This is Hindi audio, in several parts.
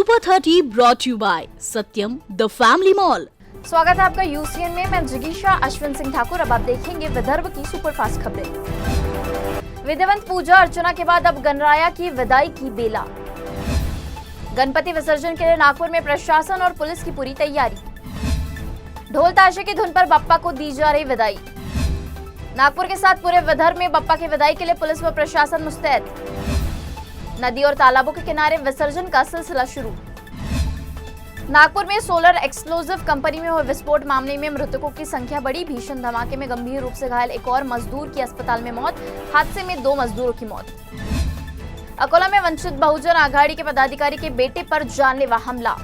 Super 30 brought you by Satyam the family mall. स्वागत है आपका यूसीएन में। मैं जिगीशा अश्विन सिंह ठाकुर। अब आप देखेंगे विदर्भ की सुपरफास्ट खबरें। विधिवत पूजा अर्चना के बाद अब गणराया की विदाई की बेला। गणपति विसर्जन के लिए नागपुर में प्रशासन और पुलिस की पूरी तैयारी। ढोल ताशे की धुन पर बप्पा को दी जा रही विदाई। नागपुर के साथ पूरे विदर्भ में बप्पा की विदाई के लिए पुलिस व प्रशासन मुस्तैद। नदी और तालाबों के किनारे विसर्जन का सिलसिला शुरू। नागपुर में सोलर एक्सप्लोजिव कंपनी में हुए विस्फोट मामले में मृतकों की संख्या बढ़ी। भीषण धमाके में गंभीर रूप से घायल एक और मजदूर की अस्पताल में मौत। हादसे में 2 मजदूरों की मौत। अकोला में वंचित बहुजन आघाड़ी के पदाधिकारी के बेटे पर जानलेवा हमला।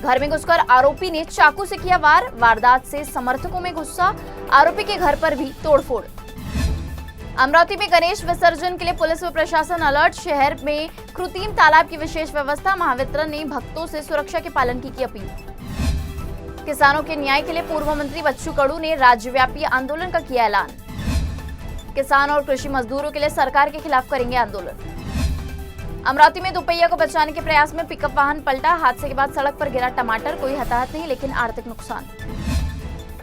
घर में घुसकर आरोपी ने चाकू से किया वार। वारदात से समर्थकों में गुस्सा। आरोपी के घर पर भी तोड़फोड़। अमरावती में गणेश विसर्जन के लिए पुलिस व प्रशासन अलर्ट। शहर में कृत्रिम तालाब की विशेष व्यवस्था। महावितरण ने भक्तों से सुरक्षा के पालन की अपील। किसानों के न्याय के लिए पूर्व मंत्री बच्चू कडू ने राज्यव्यापी आंदोलन का किया ऐलान। किसान और कृषि मजदूरों के लिए सरकार के खिलाफ करेंगे आंदोलन। अमरावती में दोपहिया को बचाने के प्रयास में पिकअप वाहन पलटा। हादसे के बाद सड़क पर गिरा टमाटर। कोई हताहत नहीं, लेकिन आर्थिक नुकसान।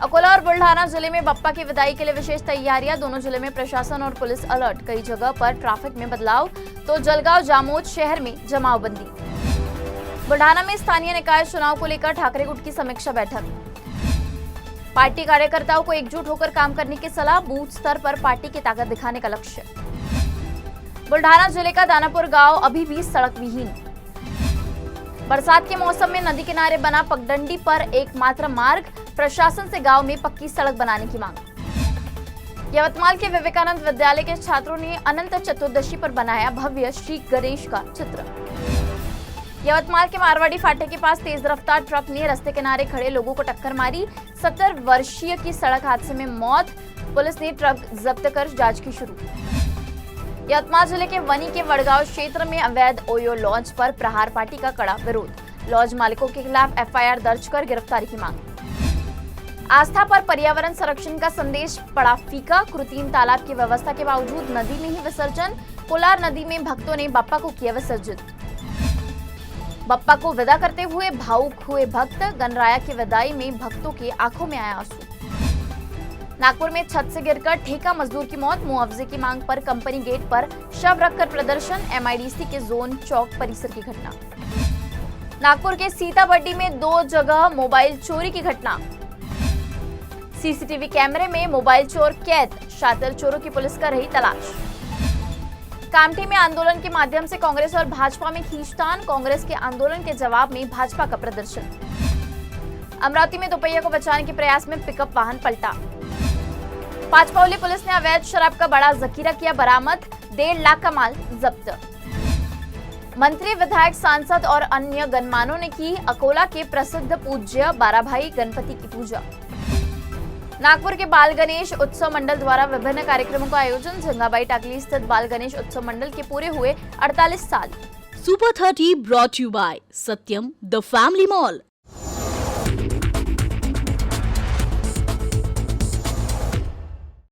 अकोला और बुल्ढाना जिले में बप्पा की विदाई के लिए विशेष तैयारियां। दोनों जिले में प्रशासन और पुलिस अलर्ट। कई जगह पर ट्रैफिक में बदलाव तो जलगांव जामोद शहर में जमावबंदी। बुल्ढाना में स्थानीय निकाय चुनाव को लेकर ठाकरे गुट की समीक्षा बैठक। पार्टी कार्यकर्ताओं को एकजुट होकर काम करने की सलाह। बूथ स्तर पर पार्टी की ताकत दिखाने का लक्ष्य। बुल्ढाना जिले का दानापुर गांव अभी भी सड़क विहीन। बरसात के मौसम में नदी किनारे बना पगडंडी पर एकमात्र मार्ग। प्रशासन से गांव में पक्की सड़क बनाने की मांग। यवतमाल के विवेकानंद विद्यालय के छात्रों ने अनंत चतुर्दशी पर बनाया भव्य श्री गणेश का चित्र। यवतमाल के मारवाड़ी फाटे के पास तेज रफ्तार ट्रक ने रास्ते किनारे खड़े लोगों को टक्कर मारी। 70 वर्षीय की सड़क हादसे में मौत। पुलिस ने ट्रक जब्त कर जांच की शुरू। यवतमाल जिले के वनी के वडगांव क्षेत्र में अवैध ओयो लॉज पर प्रहार पार्टी का कड़ा विरोध। लॉज मालिकों के खिलाफ एफआईआर दर्ज कर गिरफ्तारी की मांग। आस्था पर पर्यावरण संरक्षण का संदेश पड़ा फीका। कृत्रिम तालाब की व्यवस्था के बावजूद नदी में ही विसर्जन। कोलार नदी में भक्तों ने बप्पा को किया विसर्जित। बप्पा को विदा करते हुए भावुक हुए भक्त। गणराया की विदाई में भक्तों की आंखों में आया आंसू। नागपुर में छत से गिरकर ठेका मजदूर की मौत। मुआवजे की मांग पर कंपनी गेट पर शव रखकर प्रदर्शन। एमआईडीसी के जोन चौक परिसर की घटना। नागपुर के सीताबड्डी में 2 जगह मोबाइल चोरी की घटना। सीसीटीवी कैमरे में मोबाइल चोर कैद। शातिर चोरों की पुलिस कर रही तलाश। कामठी में आंदोलन के माध्यम से कांग्रेस और भाजपा में खींचतान। कांग्रेस के आंदोलन के जवाब में भाजपा का प्रदर्शन। अमरावती में दोपहिया को बचाने के प्रयास में पिकअप वाहन पलटा। पांचपावली पुलिस ने अवैध शराब का बड़ा जखीरा किया बरामद। 1.5 लाख का माल जब्त। मंत्री, विधायक, सांसद और अन्य गणमान्यों ने की अकोला के प्रसिद्ध पूज्य बाराभाई गणपति की पूजा। नागपुर के बाल गणेश उत्सव मंडल द्वारा विभिन्न कार्यक्रमों का आयोजन। जंगाबाई टाकली स्थित बाल गणेश उत्सव मंडल के पूरे हुए 48 साल। Super 30 brought you by Satyam the family mall.